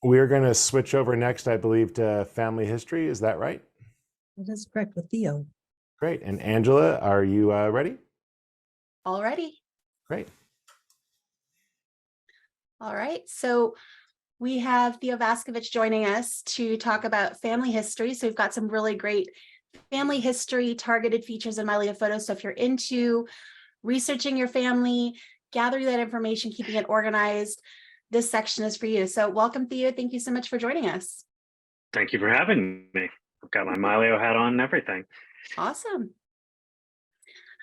We're going to switch over next, I believe, to family history. Is that right? That is correct with Theo. Great. And Angela, are you ready? Alrighty. Great. All right. So we have Theo Vaskovich joining us to talk about family history. So we've got some really great family history targeted features in Mylio Photos. So if you're into researching your family, gathering that information, keeping it organized, this section is for you. So welcome, Theo. Thank you so much for joining us. Thank you for having me. I've got my Mylio hat on and everything. Awesome.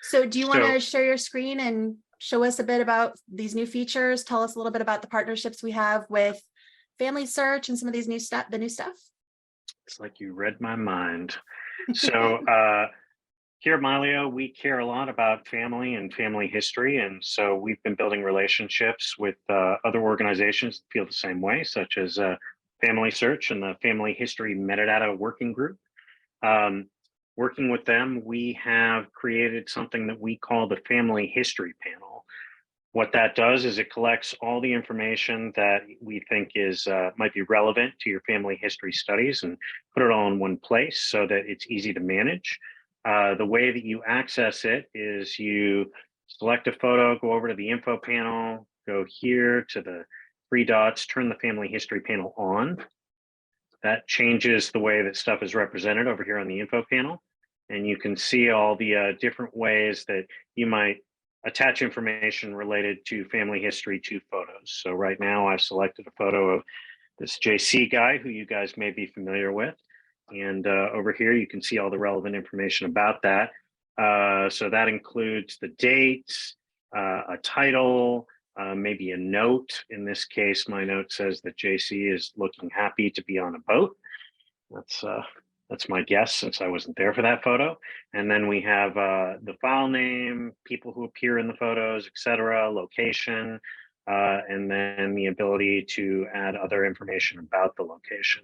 So do you want to share your screen and show us a bit about these new features? Tell us a little bit about the partnerships we have with FamilySearch and some of these new stuff, the new stuff. It's like you read my mind. So here at Mylio, we care a lot about family and family history. And so we've been building relationships with other organizations that feel the same way, such as FamilySearch and the Family History Metadata Working Group. Working with them, we have created something that we call the Family History Panel. What that does is it collects all the information that we think is might be relevant to your family history studies and put it all in one place so that it's easy to manage. The way that you access it is you select a photo, go over to the info panel, go here to the three dots, turn the family history panel on. That changes the way that stuff is represented over here on the info panel. And you can see all the different ways that you might attach information related to family history to photos. So right now I've selected a photo of this JC guy who you guys may be familiar with. And over here, you can see all the relevant information about that. So that includes the dates, a title, maybe a note. In this case, my note says that JC is looking happy to be on a boat. That's my guess since I wasn't there for that photo. And then we have the file name, people who appear in the photos, etc., location, and then the ability to add other information about the location.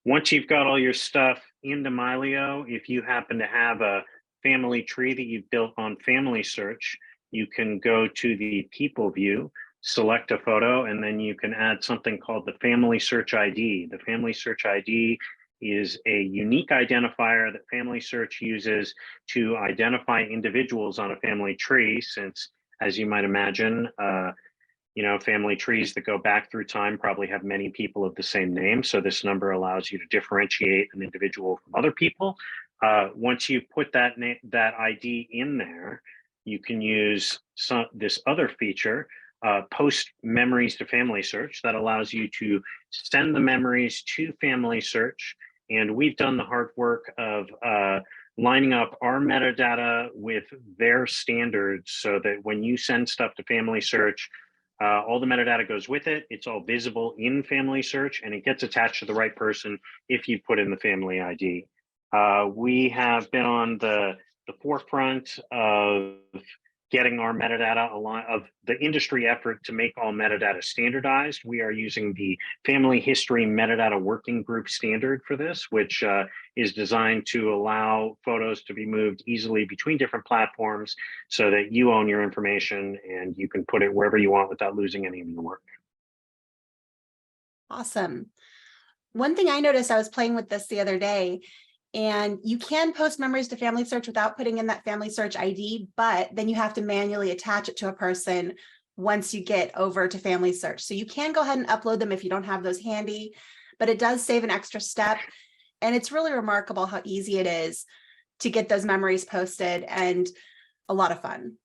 Once you've got all your stuff into Mylio, if you happen to have a family tree that you've built on FamilySearch, you can go to the people view, select a photo, and then you can add something called the FamilySearch ID. The FamilySearch ID is a unique identifier that FamilySearch uses to identify individuals on a family tree, since, as you might imagine, family trees that go back through time probably have many people of the same name. So this number allows you to differentiate an individual from other people. Once you put that ID in there, you can use this other feature, post memories to FamilySearch, that allows you to send the memories to FamilySearch. And we've done the hard work of lining up our metadata with their standards so that when you send stuff to FamilySearch, all the metadata goes with it. It's all visible in FamilySearch, and it gets attached to the right person if you put in the family ID. We have been on the forefront of getting our metadata of the industry effort to make all metadata standardized. We are using the Family History Metadata Working Group standard for this, which is designed to allow photos to be moved easily between different platforms so that you own your information and you can put it wherever you want without losing any of your work. Awesome. One thing I noticed, I was playing with this the other day, and you can post memories to FamilySearch without putting in that FamilySearch ID, but then you have to manually attach it to a person once you get over to FamilySearch. So you can go ahead and upload them if you don't have those handy, but it does save an extra step. And it's really remarkable how easy it is to get those memories posted, and a lot of fun.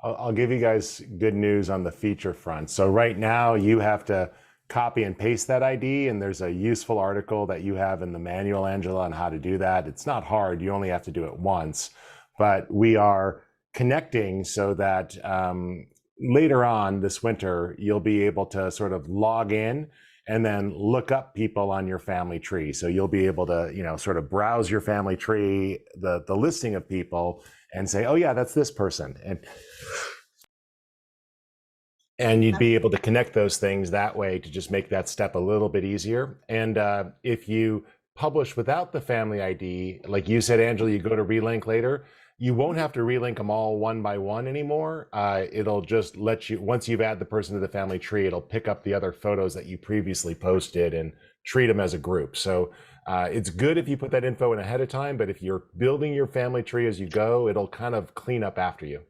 I'll give you guys good news on the feature front. So right now you have to copy and paste that ID, and there's a useful article that you have in the manual, Angela, on how to do that. It's not hard, you only have to do it once, but we are connecting so that later on this winter, you'll be able to sort of log in and then look up people on your family tree. So you'll be able to, sort of browse your family tree, the listing of people, and say, oh yeah, that's this person. And you'd be able to connect those things that way to just make that step a little bit easier. And if you publish without the family ID, like you said, Angela, you go to relink later, You won't have to relink them all one by one anymore. It'll just let you, once you've added the person to the family tree, it'll pick up the other photos that you previously posted and treat them as a group. So it's good if you put that info in ahead of time, but if you're building your family tree as you go, it'll kind of clean up after you.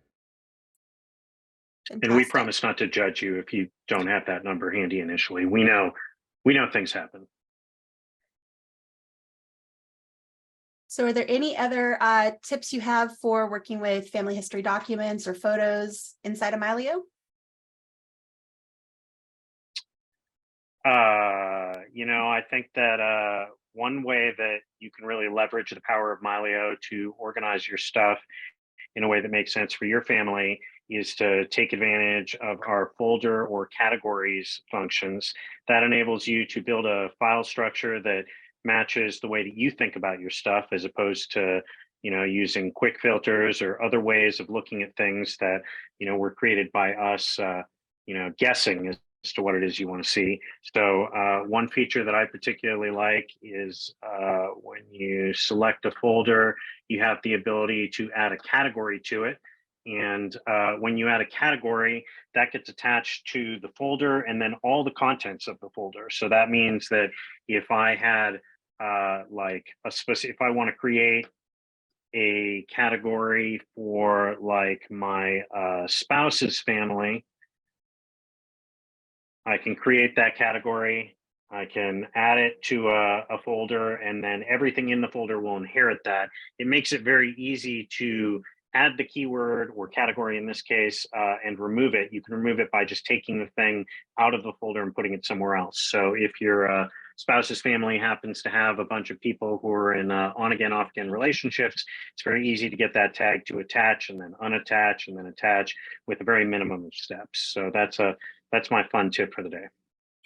And we Fantastic. promise not to judge you if you don't have that number handy initially. We know things happen. So are there any other tips you have for working with family history documents or photos inside of Mylio? I think that one way that you can really leverage the power of Mylio to organize your stuff in a way that makes sense for your family is to take advantage of our folder or categories functions. That enables you to build a file structure that matches the way that you think about your stuff, as opposed to using quick filters or other ways of looking at things that were created by us guessing as to what it is you want to see. So one feature that I particularly like is when you select a folder, you have the ability to add a category to it. And when you add a category, that gets attached to the folder and then all the contents of the folder. So that means that if I had if I want to create a category for like my spouse's family, I can create that category. I can add it to a folder, and then everything in the folder will inherit that. It makes it very easy to add the keyword or category in this case and remove it. You can remove it by just taking the thing out of the folder and putting it somewhere else. So if your spouse's family happens to have a bunch of people who are in on-again, off-again relationships, it's very easy to get that tag to attach and then unattach and then attach with a very minimum of steps. So that's my fun tip for the day.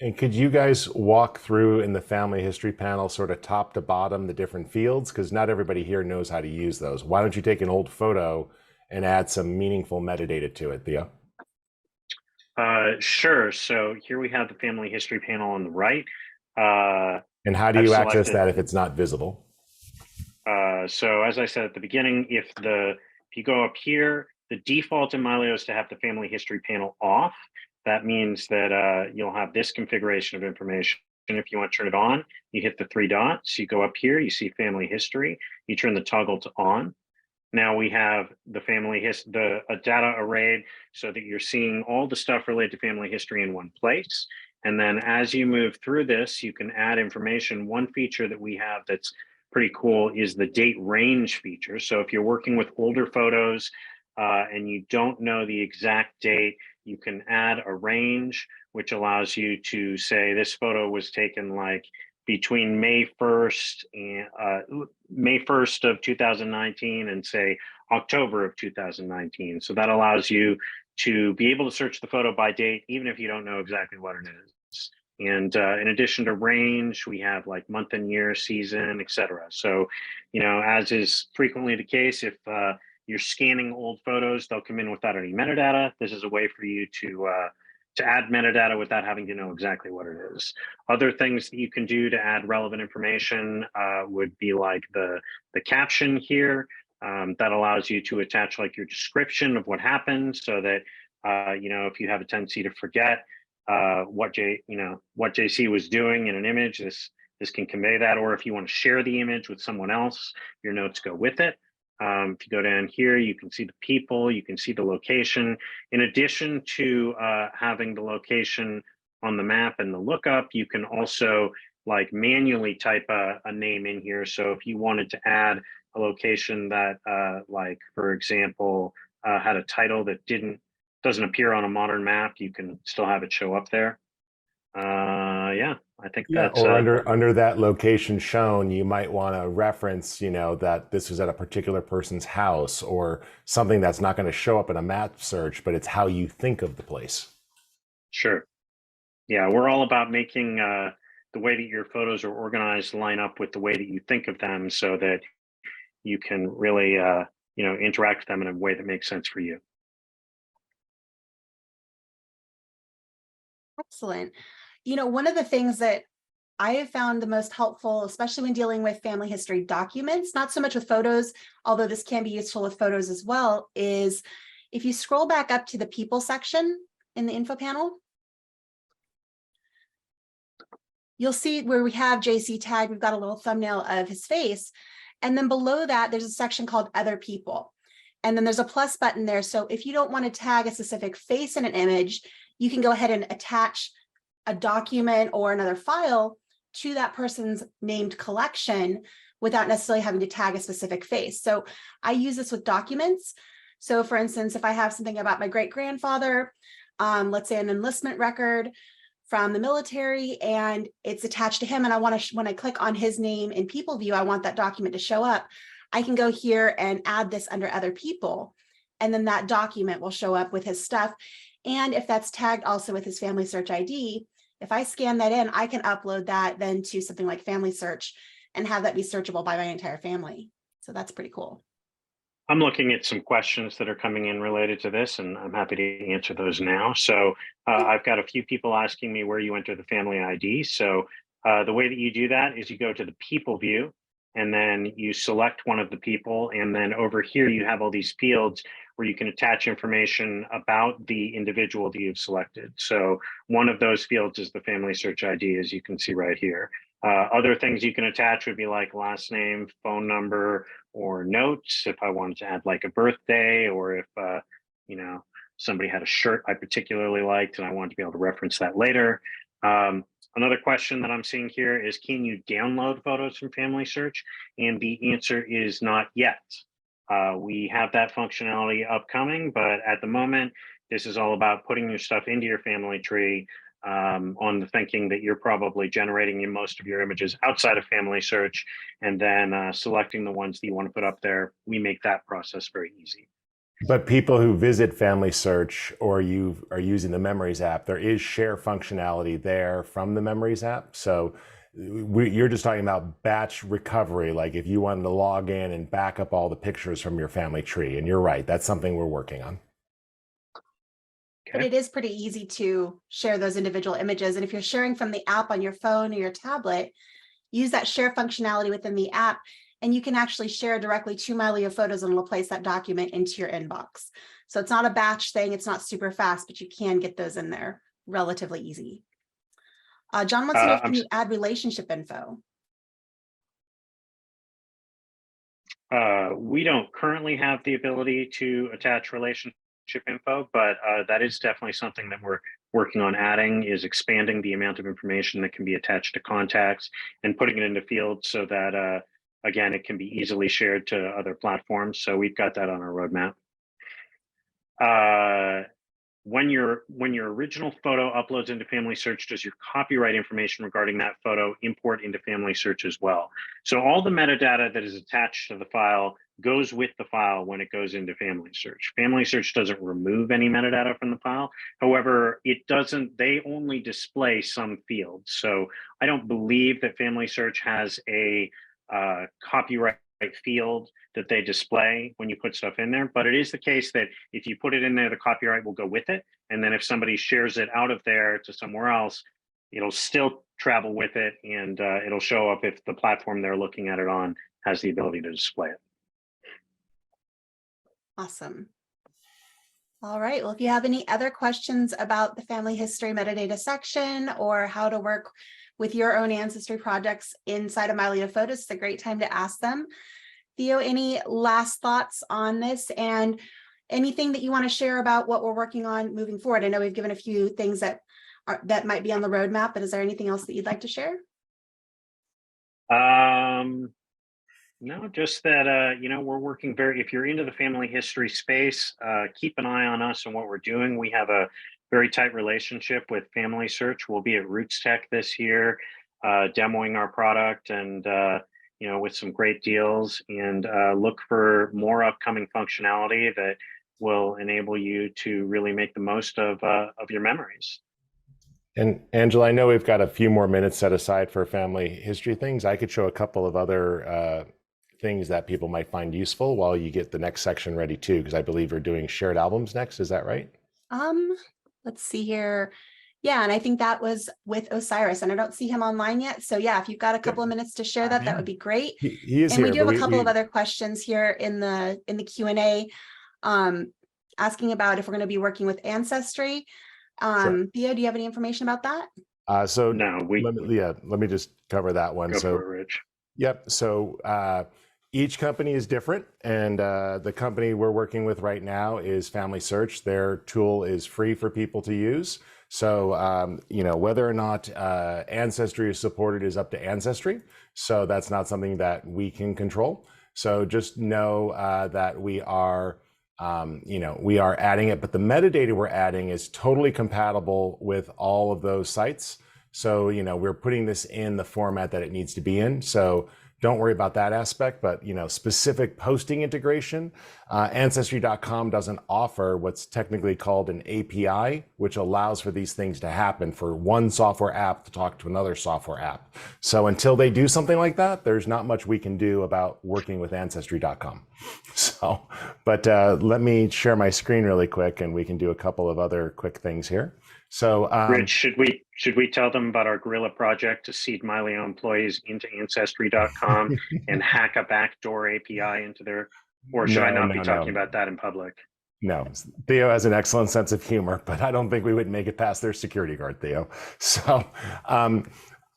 And could you guys walk through in the family history panel, sort of top to bottom, the different fields? Because not everybody here knows how to use those. Why don't you take an old photo and add some meaningful metadata to it, Theo? Sure. So here we have the family history panel on the right. And how do you access that if it's not visible? So as I said at the beginning, if you go up here, the default in Mylio is to have the family history panel off. That means that you'll have this configuration of information. And if you want to turn it on, you hit the three dots, you go up here, you see family history, you turn the toggle to on. Now we have the data arrayed so that you're seeing all the stuff related to family history in one place. And then as you move through this, you can add information. One feature that we have that's pretty cool is the date range feature. So if you're working with older photos and you don't know the exact date, you can add a range, which allows you to say this photo was taken like between May 1st of 2019 and say October of 2019. So that allows you to be able to search the photo by date, even if you don't know exactly what it is. And in addition to range, we have like month and year, season, etc. So, as is frequently the case, if you're scanning old photos, they'll come in without any metadata. This is a way for you to add metadata without having to know exactly what it is. Other things that you can do to add relevant information would be like the caption here. That allows you to attach like your description of what happened, so that if you have a tendency to forget what JC was doing in an image, this can convey that. Or if you want to share the image with someone else, your notes go with it. If you go down here, you can see the people, you can see the location. In addition to having the location on the map and the lookup, you can also like manually type a name in here. So if you wanted to add a location that like, for example, had a title that doesn't appear on a modern map, you can still have it show up there. Yeah, I think that's or under that location shown, you might want to reference, that this was at a particular person's house, or something that's not going to show up in a map search, but it's how you think of the place. Sure. Yeah, we're all about making the way that your photos are organized line up with the way that you think of them, so that you can really interact with them in a way that makes sense for you. Excellent. One of the things that I have found the most helpful, especially when dealing with family history documents, not so much with photos, although this can be useful with photos as well, is if you scroll back up to the people section in the info panel, you'll see where we have JC tagged, we've got a little thumbnail of his face. And then below that, there's a section called other people. And then there's a plus button there. So if you don't want to tag a specific face in an image, you can go ahead and attach a document or another file to that person's named collection without necessarily having to tag a specific face. So I use this with documents. So for instance, if I have something about my great-grandfather, let's say an enlistment record from the military, and it's attached to him, and I want to, when I click on his name in people view, I want that document to show up. I can go here and add this under other people, and then that document will show up with his stuff. And if that's tagged also with his FamilySearch ID, if I scan that in, I can upload that then to something like FamilySearch and have that be searchable by my entire family. So that's pretty cool. I'm looking at some questions that are coming in related to this, and I'm happy to answer those now. So I've got a few people asking me where you enter the family ID. So the way that you do that is you go to the people view, and then you select one of the people. And then over here, you have all these fields where you can attach information about the individual that you've selected. So one of those fields is the FamilySearch ID, as you can see right here. Other things you can attach would be like last name, phone number, or notes. If I wanted to add like a birthday, or if you know, somebody had a shirt I particularly liked and I wanted to be able to reference that later. Another question that I'm seeing here is, can you download photos from FamilySearch? And the answer is not yet. We have that functionality upcoming, but at the moment, this is all about putting your stuff into your family tree, on the thinking that you're probably generating most of your images outside of FamilySearch, and then selecting the ones that you want to put up there. We make that process very easy. But people who visit FamilySearch or you are using the Memories app, there is share functionality there from the Memories app. So you're just talking about batch recovery, like if you wanted to log in and back up all the pictures from your family tree. And you're right, that's something we're working on. But it is pretty easy to share those individual images. And if you're sharing from the app on your phone or your tablet, use that share functionality within the app, and you can actually share directly to Mylio Photos, and it'll place that document into your inbox. So it's not a batch thing, it's not super fast, but you can get those in there relatively easy. John wants to know if can you add relationship info? We don't currently have the ability to attach relationship info, but that is definitely something that we're working on adding, is expanding the amount of information that can be attached to contacts and putting it into fields so that, again, it can be easily shared to other platforms. So we've got that on our roadmap. When your original photo uploads into FamilySearch, does your copyright information regarding that photo import into FamilySearch as well? So all the metadata that is attached to the file goes with the file when it goes into FamilySearch. FamilySearch doesn't remove any metadata from the file. However, it doesn't, they only display some fields. So I don't believe that FamilySearch has a copyright field that they display when you put stuff in there, but it is the case that if you put it in there, the copyright will go with it. And then if somebody shares it out of there to somewhere else, it'll still travel with it, and it'll show up if the platform they're looking at it on has the ability to display it. Awesome. All right, well, if you have any other questions about the family history metadata section or how to work with your own ancestry projects inside of Mylio Photos, it's a great time to ask them. Theo, any last thoughts on this, and anything that you want to share about what we're working on moving forward? I know we've given a few things that might be on the roadmap, but is there anything else that you'd like to share? No, just that, you know, we're working if you're into the family history space, keep an eye on us and what we're doing. We have a very tight relationship with FamilySearch. We'll be at Roots Tech this year, demoing our product, and you know, with some great deals, and look for more upcoming functionality that will enable you to really make the most of your memories. And Angela, I know we've got a few more minutes set aside for family history things. I could show a couple of other things that people might find useful while you get the next section ready too, because I believe you're doing shared albums next. Is that right? Let's see here. Yeah, and I think that was with Osiris, and I don't see him online yet. So yeah, if you've got a couple of minutes to share that, that would be great. He is And we here, do but have a couple of other questions here in the Q&A, asking about if we're going to be working with Ancestry. Sure. Theo, do you have any information about that? So No, let me just cover that one. go So for it, Rich. yep. So each company is different, and the company we're working with right now is FamilySearch. Their tool is free for people to use. So you know, whether or not Ancestry is supported is up to Ancestry. So that's not something that we can control. So just know that we are, you know, we are adding it, but the metadata we're adding is totally compatible with all of those sites. So, you know, we're putting this in the format that it needs to be in. So don't worry about that aspect, but, you know, specific posting integration, Ancestry.com doesn't offer what's technically called an API, which allows for these things to happen for one software app to talk to another software app. So until they do something like that, there's not much we can do about working with Ancestry.com. So, but let me share my screen really quick and we can do a couple of other quick things here. So, Rich, should we tell them about our guerrilla project to seed Mylio employees into Ancestry.com and hack a backdoor API into their, or should I not be talking about that in public? No, Theo has an excellent sense of humor, but I don't think we would make it past their security guard, Theo. So I'm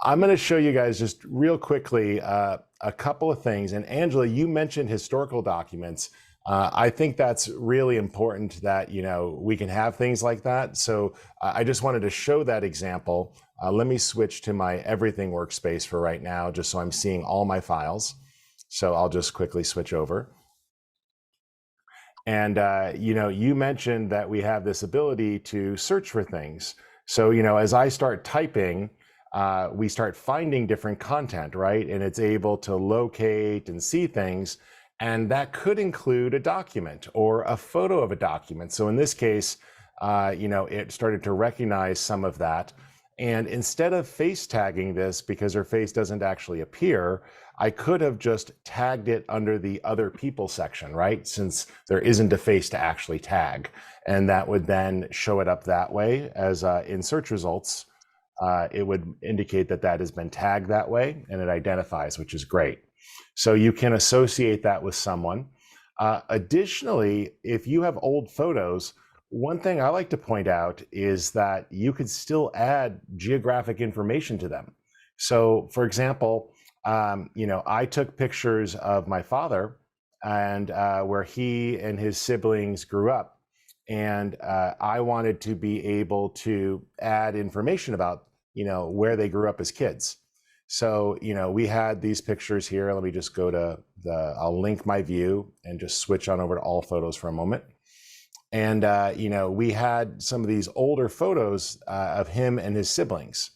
going to show you guys just real quickly a couple of things. And Angela, you mentioned historical documents. I think that's really important that, you know, we can have things like that. So I just wanted to show that example. Let me switch to my everything workspace for right now, just so I'm seeing all my files. So I'll just quickly switch over. And, you know, you mentioned that we have this ability to search for things. So, you know, as I start typing, we start finding different content, right? And it's able to locate and see things. And that could include a document or a photo of a document. So in this case, you know, it started to recognize some of that. And instead of face tagging this, because her face doesn't actually appear, I could have just tagged it under the other people section, right? Since there isn't a face to actually tag. And that would then show it up that way as in search results. It would indicate that that has been tagged that way and it identifies, which is great. So you can associate that with someone. Additionally, if you have old photos, one thing I like to point out is that you could still add geographic information to them. So for example, you know, I took pictures of my father and where he and his siblings grew up. And I wanted to be able to add information about, you know, where they grew up as kids. So, you know, we had these pictures here. Let me just go to I'll link my view and just switch on over to all photos for a moment. And, you know, we had some of these older photos of him and his siblings.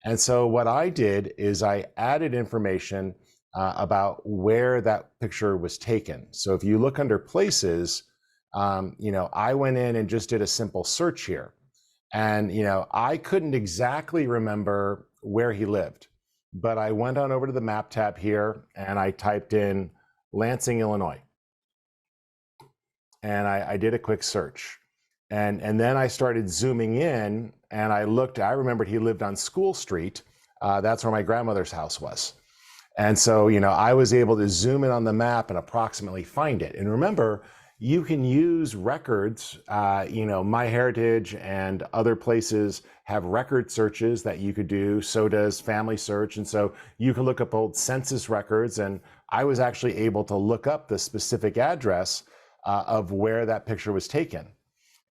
And so what I did is I added information about where that picture was taken. So if you look under places, you know, I went in and just did a simple search here. And, you know, I couldn't exactly remember where he lived. But I went on over to the map tab here and I typed in Lansing, Illinois. And I did a quick search. And then I started zooming in and I remembered he lived on School Street. That's where my grandmother's house was. And so, you know, I was able to zoom in on the map and approximately find it. And remember, you can use records, you know, MyHeritage and other places have record searches that you could do. So does FamilySearch. And so you can look up old census records. And I was actually able to look up the specific address of where that picture was taken.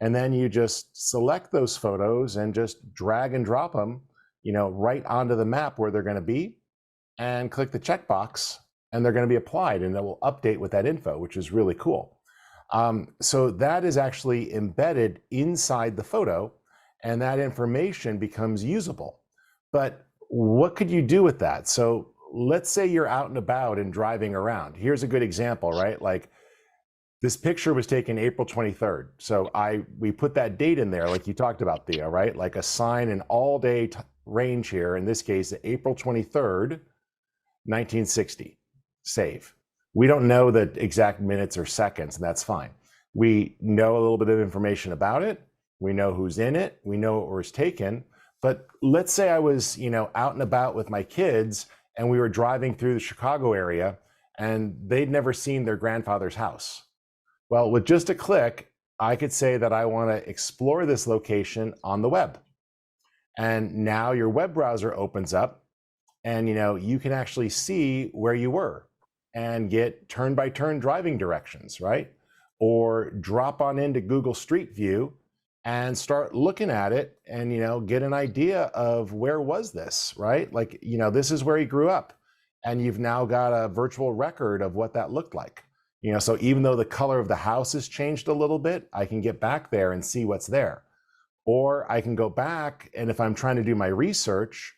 And then you just select those photos and just drag and drop them, you know, right onto the map where they're going to be and click the checkbox and they're going to be applied and it will update with that info, which is really cool. So that is actually embedded inside the photo and that information becomes usable. But what could you do with that? So let's say you're out and about and driving around. Here's a good example, right? Like this picture was taken April 23rd. So we put that date in there like you talked about, Theo, right? Like assign an all day range here. In this case, April 23rd, 1960, save. We don't know the exact minutes or seconds, and that's fine. We know a little bit of information about it. We know who's in it. We know it was taken. But let's say I was, out and about with my kids and we were driving through the Chicago area and they'd never seen their grandfather's house. Well, with just a click, I could say that I want to explore this location on the web. And now your web browser opens up and you can actually see where you were and get turn-by-turn driving directions, right? Or drop on into Google Street View and start looking at it and get an idea of where was this, right? Like, this is where he grew up. And you've now got a virtual record of what that looked like. So even though the color of the house has changed a little bit, I can get back there and see what's there. Or I can go back, and if I'm trying to do my research,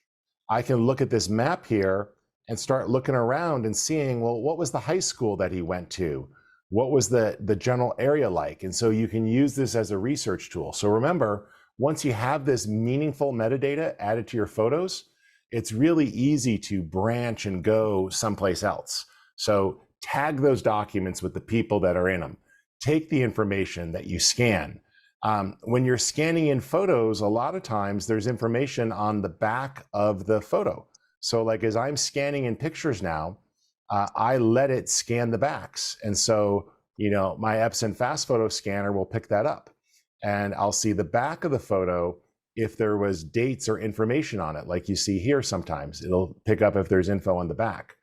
I can look at this map here and start looking around and seeing, well, what was the high school that he went to? What was the general area like? And so you can use this as a research tool. So remember, once you have this meaningful metadata added to your photos, it's really easy to branch and go someplace else. So tag those documents with the people that are in them. Take the information that you scan. When you're scanning in photos, a lot of times there's information on the back of the photo. So like as I'm scanning in pictures now, I let it scan the backs. And so, my Epson Fast Photo Scanner will pick that up. And I'll see the back of the photo if there was dates or information on it, like you see here sometimes. It'll pick up if there's info on the back.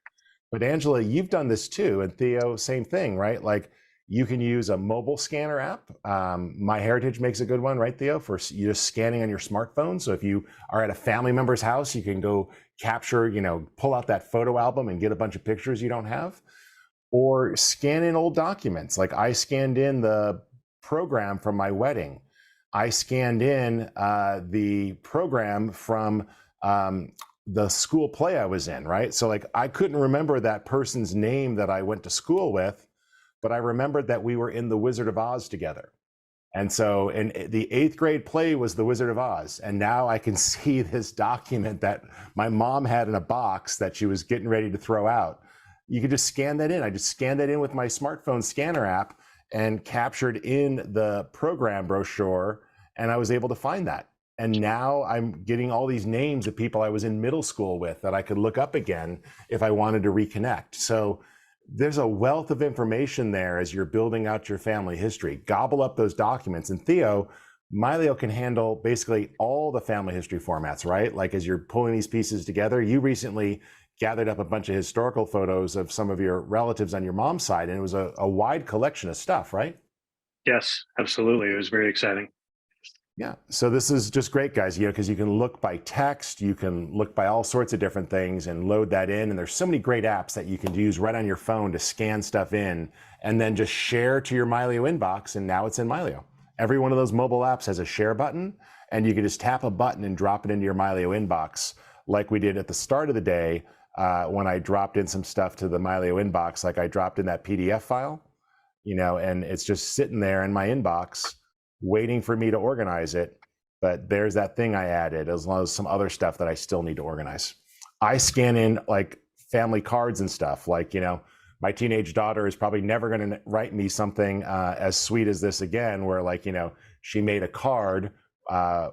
But Angela, you've done this too. And Theo, same thing, right? Like you can use a mobile scanner app. MyHeritage makes a good one, right, Theo? For you just scanning on your smartphone. So if you are at a family member's house, you can go capture, pull out that photo album and get a bunch of pictures you don't have. Or scan in old documents. Like I scanned in the program from my wedding. I scanned in the program from the school play I was in, right? So like I couldn't remember that person's name that I went to school with, but I remembered that we were in the Wizard of Oz together. And so in the 8th grade play was the Wizard of Oz. And now I can see this document that my mom had in a box that she was getting ready to throw out. You could just scan that in. I just scanned that in with my smartphone scanner app and captured in the program brochure, and I was able to find that. And now I'm getting all these names of people I was in middle school with that I could look up again if I wanted to reconnect. So there's a wealth of information there as you're building out your family history. Gobble up those documents. And Theo, Mylio can handle basically all the family history formats, right? Like as you're pulling these pieces together, you recently gathered up a bunch of historical photos of some of your relatives on your mom's side, and it was a wide collection of stuff, right? Yes, absolutely. It was very exciting. Yeah, so this is just great, guys, because you can look by text, you can look by all sorts of different things and load that in. And there's so many great apps that you can use right on your phone to scan stuff in and then just share to your Mylio inbox. And now it's in Mylio. Every one of those mobile apps has a share button, and you can just tap a button and drop it into your Mylio inbox like we did at the start of the day when I dropped in some stuff to the Mylio inbox, like I dropped in that PDF file, and it's just sitting there in my inbox waiting for me to organize it. But there's that thing I added, as well as some other stuff that I still need to organize. I scan in like family cards and stuff. Like, my teenage daughter is probably never going to write me something as sweet as this again, where like, she made a card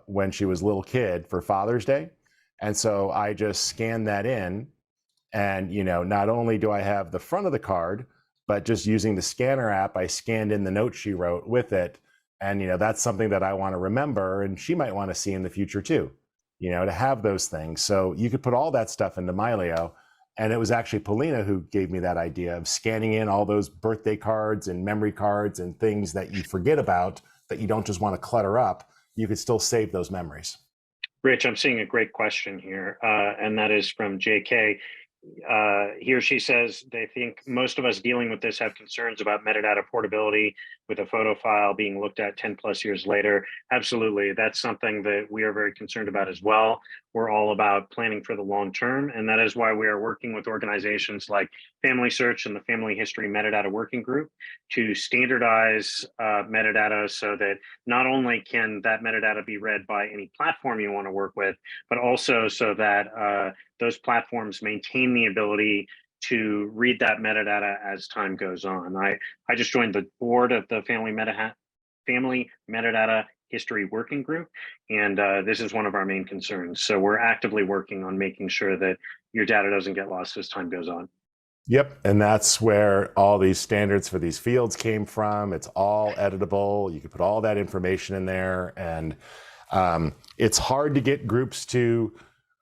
when she was a little kid for Father's Day. And so I just scanned that in. And, not only do I have the front of the card, but just using the scanner app, I scanned in the note she wrote with it. And, that's something that I want to remember, and she might want to see in the future too, to have those things. So you could put all that stuff into Mylio. And it was actually Paulina who gave me that idea of scanning in all those birthday cards and memory cards and things that you forget about, that you don't just want to clutter up. You could still save those memories. Rich, I'm seeing a great question here, and that is from JK. He or she says they think most of us dealing with this have concerns about metadata portability with a photo file being looked at 10 plus years later. Absolutely. That's something that we are very concerned about as well. We're all about planning for the long term. And that is why we are working with organizations like FamilySearch and the Family History Metadata Working Group to standardize metadata so that not only can that metadata be read by any platform you want to work with, but also so that those platforms maintain the ability to read that metadata as time goes on. I just joined the board of the Family Metadata history working group, and this is one of our main concerns. So we're actively working on making sure that your data doesn't get lost as time goes on. Yep, and that's where all these standards for these fields came from. It's all editable. You can put all that information in there, and it's hard to get groups to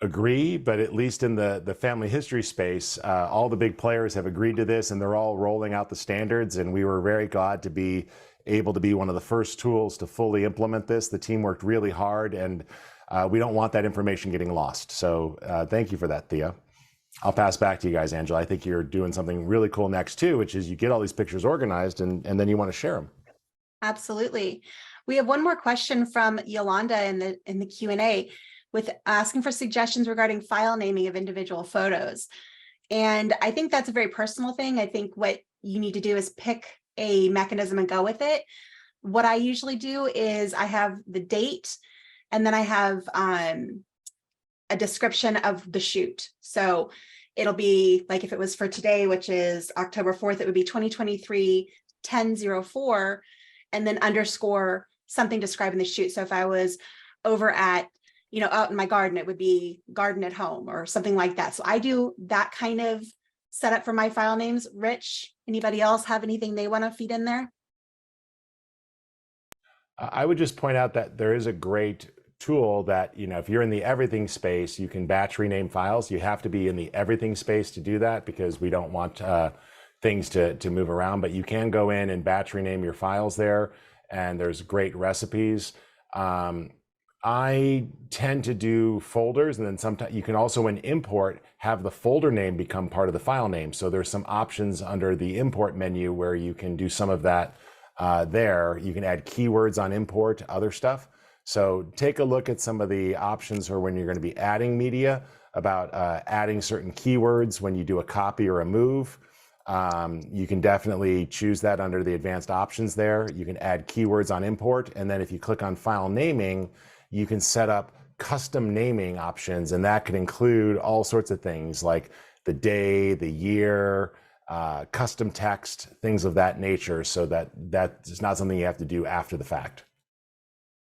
agree, but at least in the family history space, all the big players have agreed to this, and they're all rolling out the standards, and we were very glad to be able to be one of the first tools to fully implement this. The team worked really hard, and we don't want that information getting lost. So thank you for that, Thea. I'll pass back to you guys, Angela. I think you're doing something really cool next too, which is you get all these pictures organized and then you want to share them. Absolutely. We have one more question from Yolanda in the Q&A with asking for suggestions regarding file naming of individual photos. And I think that's a very personal thing. I think what you need to do is pick a mechanism and go with it. What I usually do is I have the date, and then I have a description of the shoot. So it'll be like, if it was for today, which is October 4th, it would be 2023 10/04, and then underscore something describing the shoot. So if I was over at, out in my garden, it would be garden at home or something like that. So I do that kind of setup for my file names. Rich, anybody else have anything they want to feed in there? I would just point out that there is a great tool that, if you're in the everything space, you can batch rename files. You have to be in the everything space to do that because we don't want things to move around, but you can go in and batch rename your files there, and there's great recipes. I tend to do folders, and then sometimes you can also in import have the folder name become part of the file name. So there's some options under the import menu where you can do some of that there. You can add keywords on import, other stuff. So take a look at some of the options or when you're going to be adding media about adding certain keywords when you do a copy or a move. You can definitely choose that under the advanced options there. You can add keywords on import. And then if you click on file naming, you can set up custom naming options. And that can include all sorts of things like the day, the year, custom text, things of that nature. So that is not something you have to do after the fact.